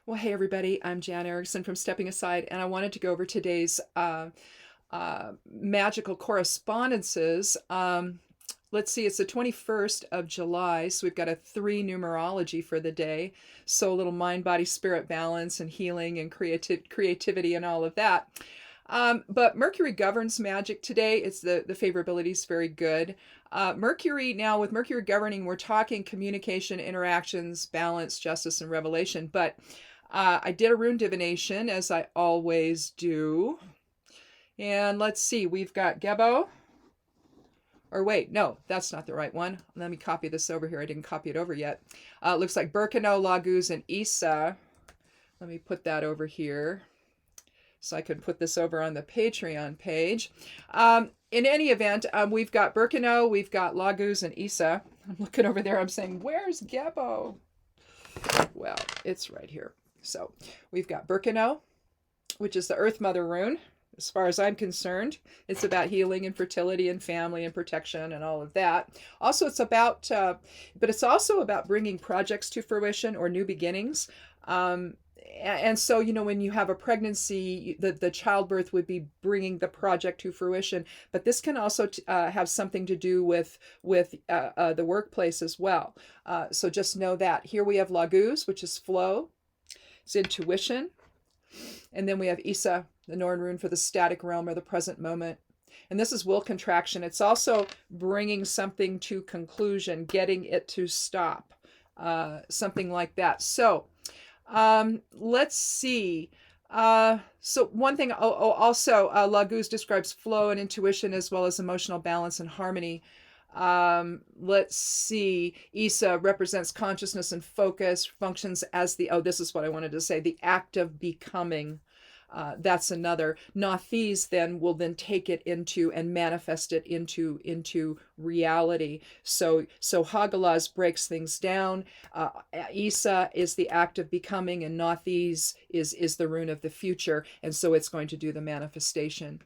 Well, hey everybody, I'm Jan Erickson from Stepping Aside, and I wanted to go over today's magical correspondences. Let's see, it's the 21st of July, so we've got a 3 numerology for the day. So a little mind, body, spirit balance and healing and creativity and all of that. But Mercury governs magic today. It's the favorability is very good. Mercury, now with Mercury governing, we're talking communication, interactions, balance, justice, and revelation. But I did a rune divination, as I always do. And let's see, we've got Gebo. Or wait, no, that's not the right one. Let me copy this over here. I didn't copy it over yet. Looks like Birkenau, Laguz, and Isa. Let me put that over here so I could put this over on the Patreon page. In any event, we've got Birkenau, we've got Laguz, and Isa. I'm looking over there, I'm saying, where's Gebo? Well, it's right here. So we've got Birkenau, which is the Earth Mother rune. As far as I'm concerned, it's about healing and fertility and family and protection and all of that. Also, it's about, but it's also about bringing projects to fruition or new beginnings. And so, you know, when you have a pregnancy, the childbirth would be bringing the project to fruition. But this can also have something to do with the workplace as well. So just know that. Here we have Laguz, which is flow. It's intuition. And then we have Isa, the Norn rune for the static realm or the present moment. And this is will contraction. It's also bringing something to conclusion, getting it to stop, something like that. So let's see. So one thing, also Laguz describes flow and intuition as well as emotional balance and harmony. Let's see. Isa represents consciousness and focus, functions as this is what I wanted to say, the act of becoming. That's another. Nathis then will then take it into and manifest it into reality. So Hagalaz breaks things down. Isa is the act of becoming, and Nathis is the rune of the future, and so it's going to do the manifestation.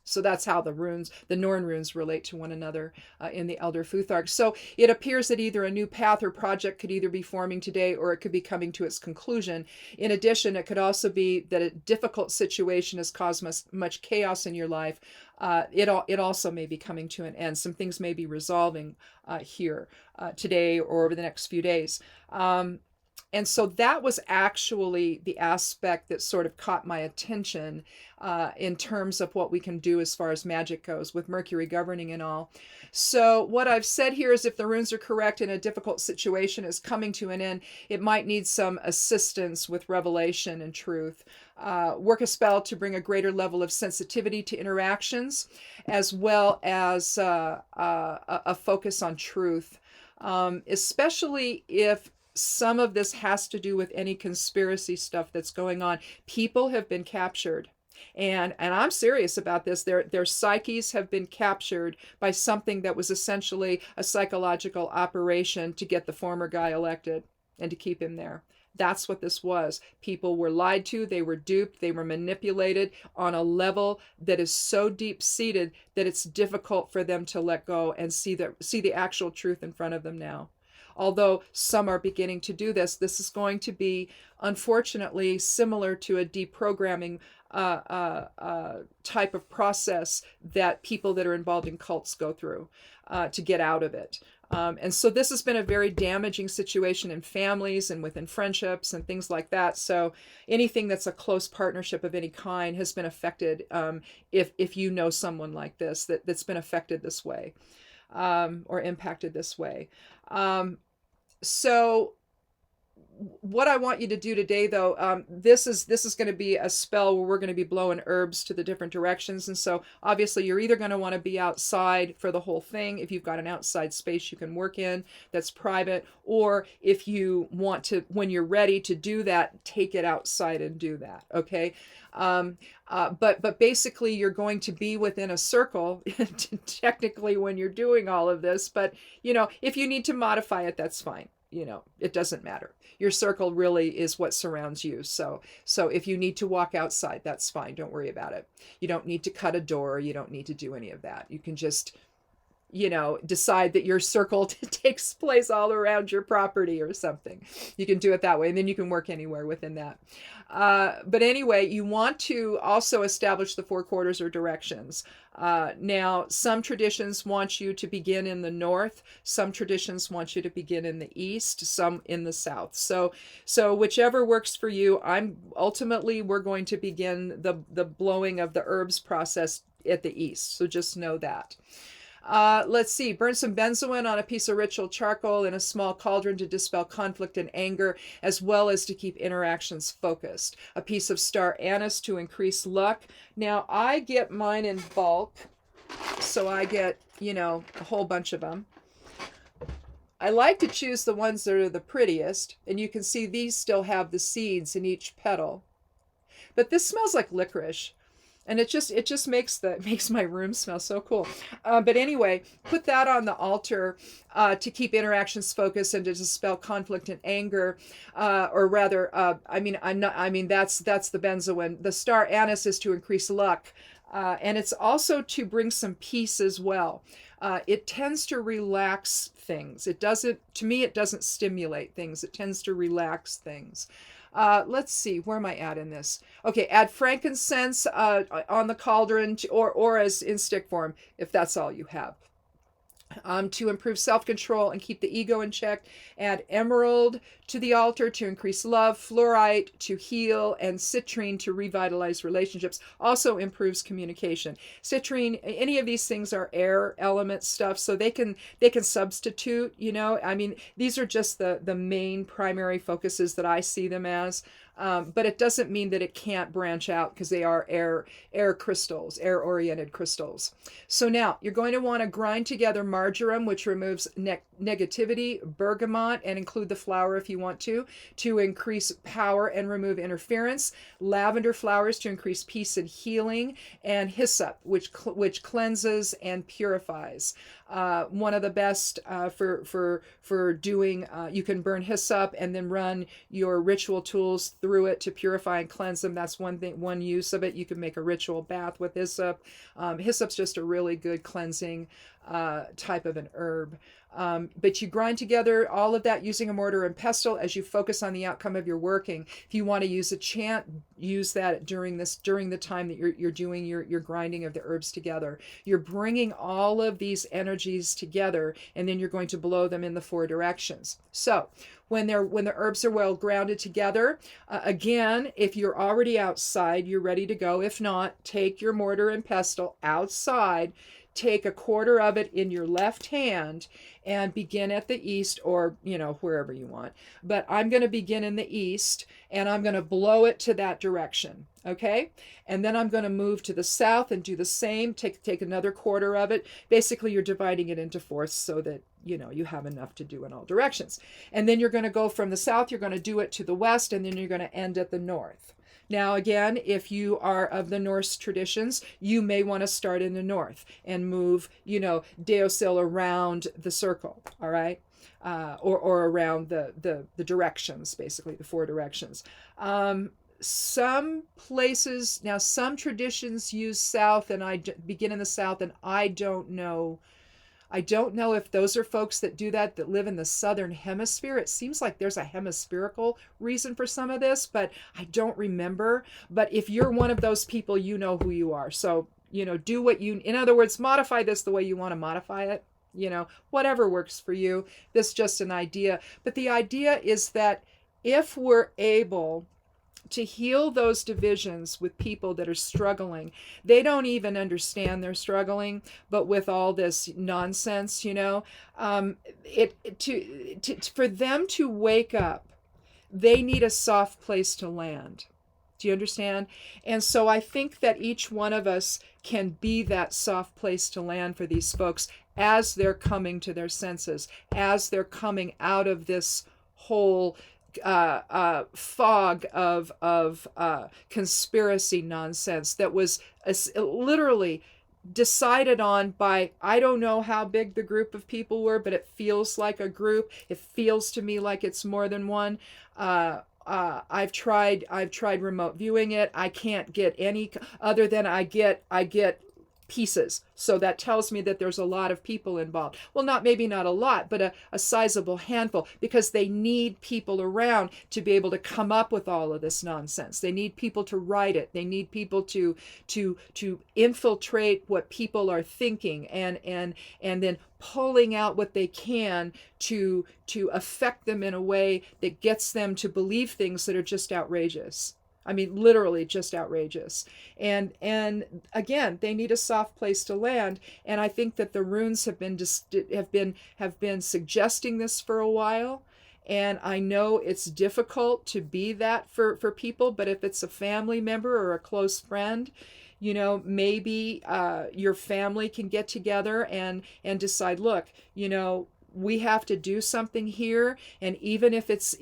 So that's how the Norn runes relate to one another in the Elder Futhark. So it appears that either a new path or project could either be forming today or it could be coming to its conclusion. In addition, it could also be that a difficult situation has caused much chaos in your life. It also may be coming to an end. Some things may be resolving here today or over the next few days. And so that was actually the aspect that sort of caught my attention in terms of what we can do as far as magic goes with Mercury governing and all. So what I've said here is if the runes are correct and a difficult situation is coming to an end, it might need some assistance with revelation and truth. Work a spell to bring a greater level of sensitivity to interactions, as well as a focus on truth, especially if some of this has to do with any conspiracy stuff that's going on. People have been captured. And I'm serious about this. Their psyches have been captured by something that was essentially a psychological operation to get the former guy elected and to keep him there. That's what this was. People were lied to, they were duped, they were manipulated on a level that is so deep-seated that it's difficult for them to let go and see the actual truth in front of them now. Although some are beginning to do this, this is going to be, unfortunately, similar to a deprogramming type of process that people that are involved in cults go through to get out of it. And so this has been a very damaging situation in families and within friendships and things like that. So anything that's a close partnership of any kind has been affected if you know someone like this that's been affected this way or impacted this way. So what I want you to do today, though, this is going to be a spell where we're going to be blowing herbs to the different directions. And so obviously you're either going to want to be outside for the whole thing if you've got an outside space you can work in that's private, or if you want to, when you're ready to do that, take it outside and do that. Okay. But basically you're going to be within a circle technically when you're doing all of this, but you know, if you need to modify it, that's fine. You know, it doesn't matter. Your circle really is what surrounds you. So if you need to walk outside, that's fine. Don't worry about it. You don't need to cut a door. You don't need to do any of that. You can just decide that your circle takes place all around your property or something. You can do it that way, and then you can work anywhere within that. But anyway, you want to also establish the four quarters or directions. Now, some traditions want you to begin in the north. Some traditions want you to begin in the east. Some in the south. So whichever works for you. We're going to begin the blowing of the herbs process at the east. So just know that. Let's see, burn some benzoin on a piece of ritual charcoal in a small cauldron to dispel conflict and anger, as well as to keep interactions focused. A piece of star anise to increase luck. Now, I get mine in bulk, so I get, a whole bunch of them. I like to choose the ones that are the prettiest, and you can see these still have the seeds in each petal. But this smells like licorice. And it just makes my room smell so cool. But anyway, put that on the altar to keep interactions focused and to dispel conflict and anger, or rather, that's the benzoin. The star anise is to increase luck, and it's also to bring some peace as well. It tends to relax things. It doesn't stimulate things. It tends to relax things. Let's see, where am I at in this? Okay, add frankincense on the cauldron or as in stick form, if that's all you have. To improve self-control and keep the ego in check, add emerald to the altar to increase love, fluorite to heal, and citrine to revitalize relationships. Also improves communication. Citrine, any of these things are air element stuff, so they can substitute. These are just the main primary focuses that I see them as. But it doesn't mean that it can't branch out, because they are air crystals, air-oriented crystals. So now you're going to want to grind together marjoram, which removes negativity, bergamot, and include the flower if you want to increase power and remove interference, lavender flowers to increase peace and healing, and hyssop, which cleanses and purifies. One of the best for doing, you can burn hyssop and then run your ritual tools through it to purify and cleanse them. That's one use of it. You can make a ritual bath with hyssop. Hyssop's just a really good cleansing type of an herb. But you grind together all of that using a mortar and pestle as you focus on the outcome of your working. If you want to use a chant, use that during the time that you're doing your grinding of the herbs together. You're bringing all of these energies together, and then you're going to blow them in the four directions. So when the herbs are well grounded together, again, if you're already outside, you're ready to go. If not, take your mortar and pestle outside. Take a quarter of it in your left hand and begin at the east, or wherever you want. But I'm going to begin in the east, and I'm going to blow it to that direction. Okay? And then I'm going to move to the south and do the same. Take another quarter of it. Basically, you're dividing it into fourths so that you have enough to do in all directions. And then you're going to go from the south, you're going to do it to the west, and then you're going to end at the north. Now, again, if you are of the Norse traditions, you may want to start in the north and move, Deosil around the circle, all right? Or around the directions, basically, the four directions. Some places, now some traditions use south, and I begin in the south, and I don't know if those are folks that do that live in the southern hemisphere. It seems like there's a hemispherical reason for some of this, but I don't remember. But if you're one of those people, you know who you are. So, do in other words, modify this the way you want to modify it. Whatever works for you. This is just an idea. But the idea is that if we're able to heal those divisions with people that are struggling, they don't even understand they're struggling, but with all this nonsense, for them to wake up, they need a soft place to land. Do you understand? And so I think that each one of us can be that soft place to land for these folks as they're coming to their senses, as they're coming out of this whole fog of conspiracy nonsense that was literally decided on by, I don't know how big the group of people were, but it feels like a group. It feels to me like it's more than one. I've tried remote viewing it. I can't get any other than I get pieces. So that tells me that there's a lot of people involved. Well, maybe not a lot, but a sizable handful, because they need people around to be able to come up with all of this nonsense. They need people to write it. They need people to infiltrate what people are thinking, and then pulling out what they can to affect them in a way that gets them to believe things that are just outrageous. I mean, literally just outrageous. And again, they need a soft place to land. And I think that the runes have been suggesting this for a while. And I know it's difficult to be that for people, but if it's a family member or a close friend, maybe your family can get together and decide, look, we have to do something here, and even if it's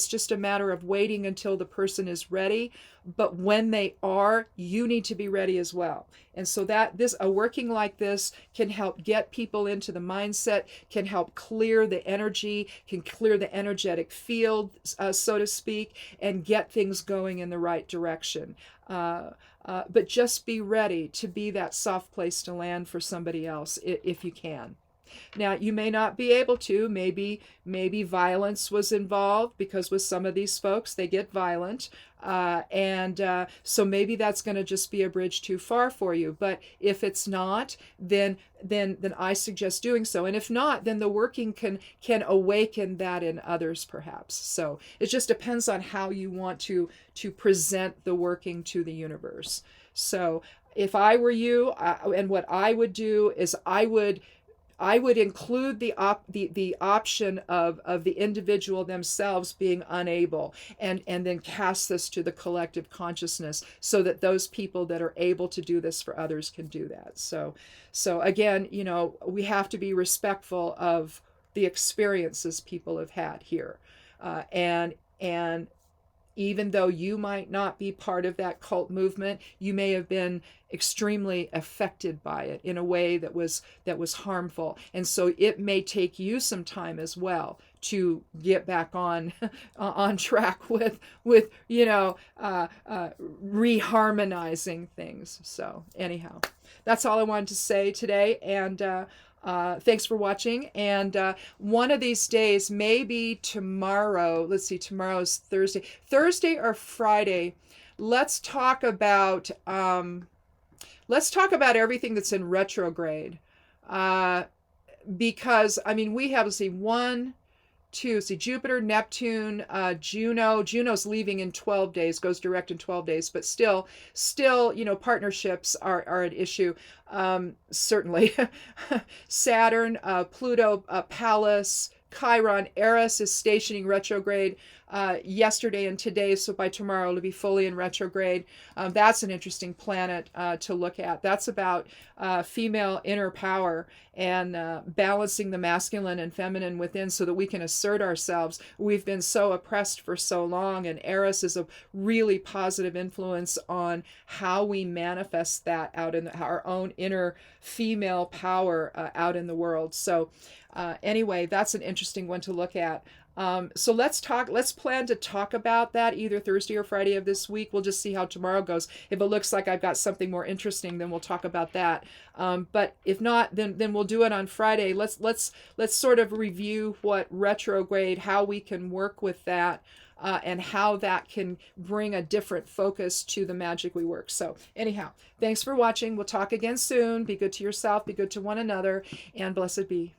just a matter of waiting until the person is ready, but when they are, you need to be ready as well. And so that a working like this can help get people into the mindset, can help clear the energy, can clear the energetic field, so to speak, and get things going in the right direction. But just be ready to be that soft place to land for somebody else if you can. Now, you may not be able to. Maybe violence was involved, because with some of these folks, they get violent. So maybe that's going to just be a bridge too far for you. But if it's not, then I suggest doing so. And if not, then the working can awaken that in others, perhaps. So it just depends on how you want to present the working to the universe. So if I were you, and what I would do is I would include the option of the individual themselves being unable, and then cast this to the collective consciousness, so that those people that are able to do this for others can do that. So again, we have to be respectful of the experiences people have had here, and even though you might not be part of that cult movement, you may have been extremely affected by it in a way that was harmful. And so it may take you some time as well to get back on track with reharmonizing things. So anyhow, that's all I wanted to say today. And thanks for watching. And one of these days, maybe tomorrow, let's see, tomorrow's Thursday or Friday, let's talk about everything that's in retrograde. Because, I mean, we have, let's see, Jupiter, Neptune, Juno. Juno's leaving in 12 days, goes direct in 12 days, but still, partnerships are an issue. Certainly. Saturn, Pluto, Pallas, Chiron, Eris is stationing retrograde yesterday and today, so by tomorrow it'll be fully in retrograde. That's an interesting planet to look at. That's about female inner power and balancing the masculine and feminine within, so that we can assert ourselves. We've been so oppressed for so long, and Eris is a really positive influence on how we manifest that out in our own inner female power out in the world. So anyway, that's an interesting one to look at. So let's plan to talk about that either Thursday or Friday of this week. We'll just see how tomorrow goes. If it looks like I've got something more interesting, then we'll talk about that. But if not, then we'll do it on Friday. Let's sort of review what retrograde, how we can work with that, and how that can bring a different focus to the magic we work. So anyhow, thanks for watching. We'll talk again soon. Be good to yourself, be good to one another, and blessed be.